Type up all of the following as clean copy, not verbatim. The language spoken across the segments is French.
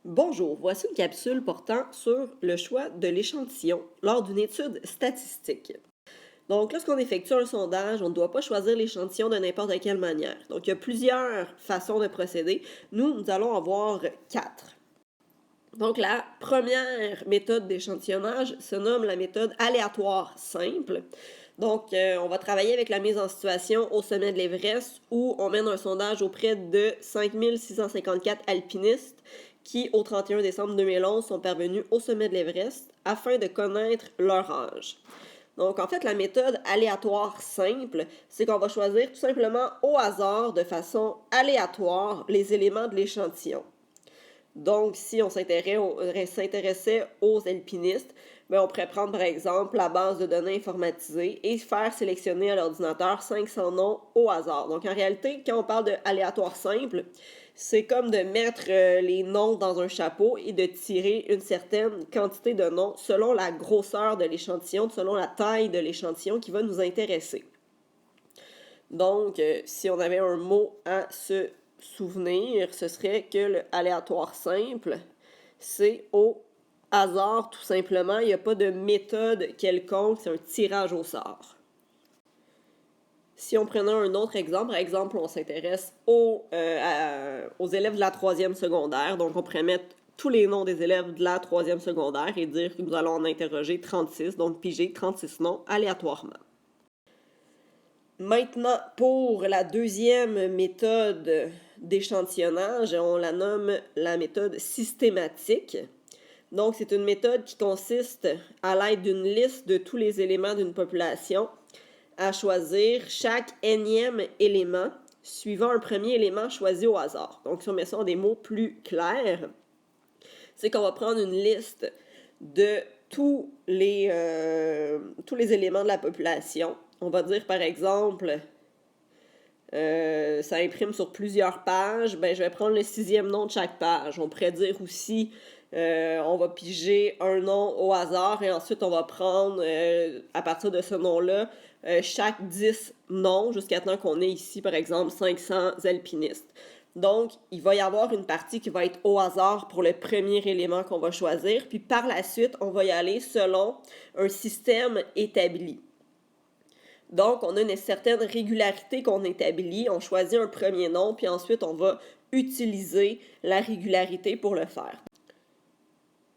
Bonjour, voici une capsule portant sur le choix de l'échantillon lors d'une étude statistique. Donc, lorsqu'on effectue un sondage, on ne doit pas choisir l'échantillon de n'importe quelle manière. Donc, il y a plusieurs façons de procéder. Nous allons avoir quatre. Donc, la première méthode d'échantillonnage se nomme la méthode aléatoire simple. Donc, on va travailler avec la mise en situation au sommet de l'Everest où on mène un sondage auprès de 5654 alpinistes qui, au 31 décembre 2011, sont parvenus au sommet de l'Everest afin de connaître leur âge. Donc, en fait, la méthode aléatoire simple, c'est qu'on va choisir tout simplement au hasard, de façon aléatoire, les éléments de l'échantillon. Donc, si on s'intéressait aux alpinistes, bien, on pourrait prendre par exemple la base de données informatisée et faire sélectionner à l'ordinateur 500 noms au hasard. Donc, en réalité, quand on parle de aléatoire simple, c'est comme de mettre les noms dans un chapeau et de tirer une certaine quantité de noms selon la grosseur de l'échantillon, selon la taille de l'échantillon qui va nous intéresser. Donc, si on avait un mot à se souvenir, ce serait que le aléatoire simple, c'est au hasard tout simplement. Il n'y a pas de méthode quelconque, c'est un tirage au sort. Si on prenait un autre exemple, par exemple, on s'intéresse aux élèves de la 3e secondaire. Donc, on pourrait mettre tous les noms des élèves de la 3e secondaire et dire que nous allons en interroger 36, donc piger 36 noms aléatoirement. Maintenant, pour la deuxième méthode d'échantillonnage, on la nomme la méthode systématique. Donc, c'est une méthode qui consiste, à l'aide d'une liste de tous les éléments d'une population, à choisir chaque énième élément suivant un premier élément choisi au hasard. Donc, si on met ça en des mots plus clairs, c'est qu'on va prendre une liste de tous les éléments de la population. On va dire, par exemple, ça imprime sur plusieurs pages, ben, je vais prendre le 6e nom de chaque page. On pourrait dire aussi, on va piger un nom au hasard et ensuite on va prendre, à partir de ce nom-là, chaque 10 noms jusqu'à temps qu'on ait ici, par exemple, 500 alpinistes. Donc, il va y avoir une partie qui va être au hasard pour le premier élément qu'on va choisir, puis par la suite, on va y aller selon un système établi. Donc, on a une certaine régularité qu'on établit. On choisit un premier nom, puis ensuite, on va utiliser la régularité pour le faire.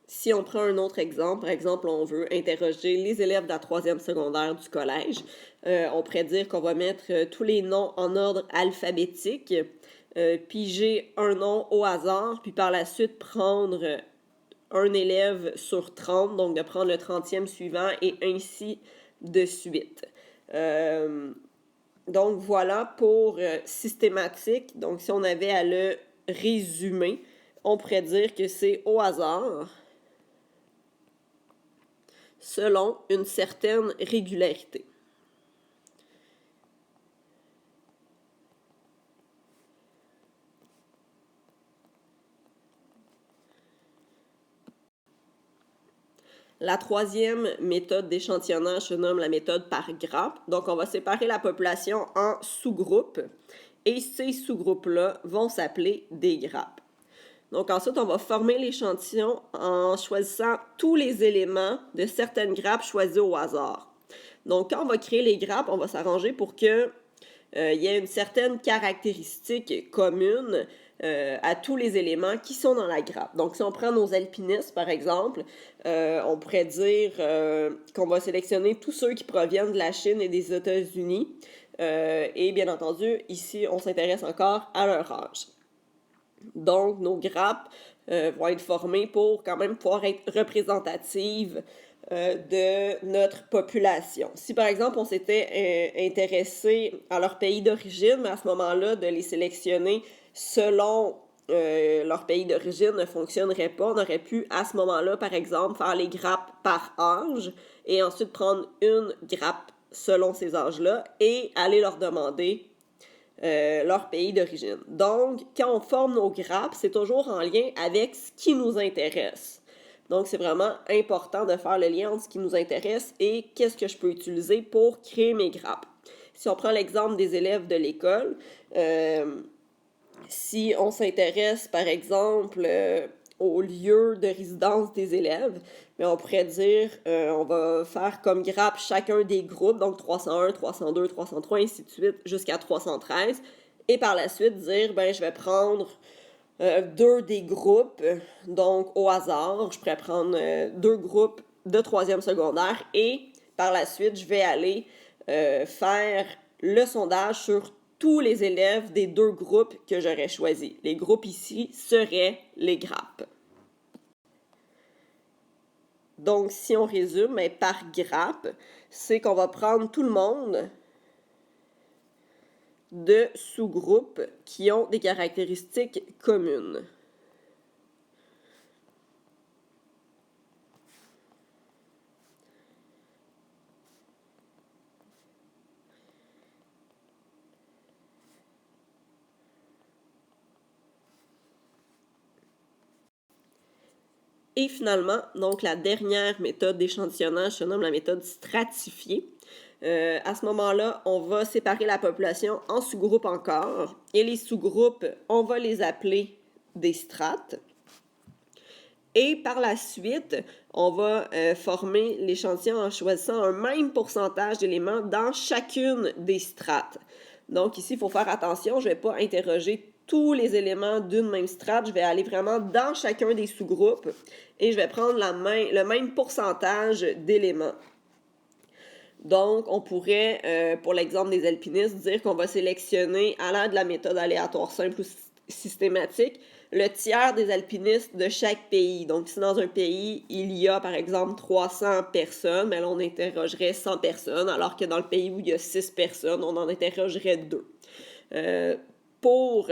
Si on prend un autre exemple, par exemple, on veut interroger les élèves de la 3e secondaire du collège, on pourrait dire qu'on va mettre tous les noms en ordre alphabétique, piger un nom au hasard, puis par la suite prendre un élève sur 30, donc de prendre le 30e suivant et ainsi de suite. Donc voilà pour systématique. Donc si on avait à le résumer, on pourrait dire que c'est au hasard selon une certaine régularité. La troisième méthode d'échantillonnage se nomme la méthode par grappe. Donc, on va séparer la population en sous-groupes et ces sous-groupes-là vont s'appeler des grappes. Donc, ensuite, on va former l'échantillon en choisissant tous les éléments de certaines grappes choisies au hasard. Donc, quand on va créer les grappes, on va s'arranger pour que il y ait une certaine caractéristique commune à tous les éléments qui sont dans la grappe. Donc, si on prend nos alpinistes, par exemple, on pourrait dire qu'on va sélectionner tous ceux qui proviennent de la Chine et des États-Unis. Et bien entendu, ici, on s'intéresse encore à leur âge. Donc, nos grappes vont être formées pour quand même pouvoir être représentatives de notre population. Si par exemple on s'était intéressé à leur pays d'origine, mais à ce moment-là, de les sélectionner selon leur pays d'origine ne fonctionnerait pas. On aurait pu à ce moment-là, par exemple, faire les grappes par âge et ensuite prendre une grappe selon ces âges-là et aller leur demander leur pays d'origine. Donc, quand on forme nos grappes, c'est toujours en lien avec ce qui nous intéresse. Donc, c'est vraiment important de faire le lien entre ce qui nous intéresse et qu'est-ce que je peux utiliser pour créer mes grappes. Si on prend l'exemple des élèves de l'école, si on s'intéresse, par exemple, au lieu de résidence des élèves, mais on pourrait dire, on va faire comme grappe chacun des groupes, donc 301, 302, 303, ainsi de suite, jusqu'à 313. Et par la suite, dire, ben, je vais prendre deux des groupes, donc au hasard, je pourrais prendre deux groupes de troisième secondaire et par la suite, je vais aller faire le sondage sur tous les élèves des deux groupes que j'aurais choisis. Les groupes ici seraient les grappes. Donc, si on résume, ben, par grappe, c'est qu'on va prendre tout le monde de sous-groupes qui ont des caractéristiques communes. Et finalement, donc la dernière méthode d'échantillonnage se nomme la méthode stratifiée. À ce moment-là, on va séparer la population en sous-groupes encore. Et les sous-groupes, on va les appeler des strates. Et par la suite, on va former l'échantillon en choisissant un même pourcentage d'éléments dans chacune des strates. Donc ici, il faut faire attention, je ne vais pas interroger tous les éléments d'une même strate, je vais aller vraiment dans chacun des sous-groupes et je vais prendre le même pourcentage d'éléments. Donc, on pourrait, pour l'exemple des alpinistes, dire qu'on va sélectionner, à l'aide de la méthode aléatoire simple ou systématique, le tiers des alpinistes de chaque pays. Donc, si dans un pays, il y a, par exemple, 300 personnes, bien là, on interrogerait 100 personnes, alors que dans le pays où il y a 6 personnes, on en interrogerait 2. Pour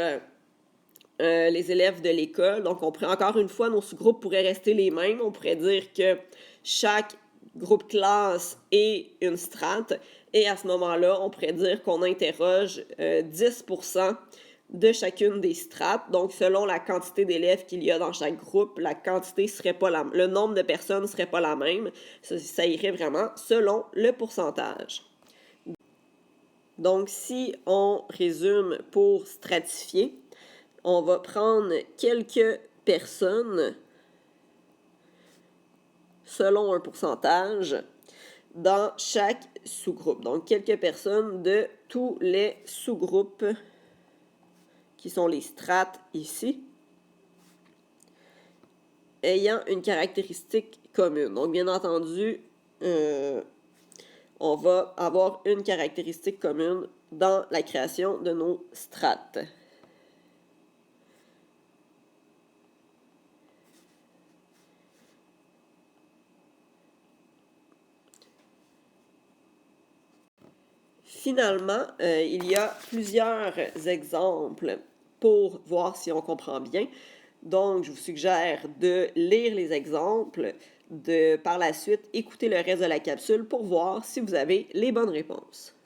les élèves de l'école, donc on pourrait, encore une fois, nos sous-groupes pourraient rester les mêmes. On pourrait dire que chaque groupe classe et une strate. Et à ce moment-là, on pourrait dire qu'on interroge 10% de chacune des strates. Donc, selon la quantité d'élèves qu'il y a dans chaque groupe, la quantité serait pas le nombre de personnes ne serait pas la même. Ça irait vraiment selon le pourcentage. Donc, si on résume pour stratifier, on va prendre quelques personnes selon un pourcentage dans chaque sous-groupe. Donc, quelques personnes de tous les sous-groupes qui sont les strates ici, ayant une caractéristique commune. Donc, bien entendu, on va avoir une caractéristique commune dans la création de nos strates. Finalement, il y a plusieurs exemples pour voir si on comprend bien. Donc, je vous suggère de lire les exemples, de par la suite écouter le reste de la capsule pour voir si vous avez les bonnes réponses.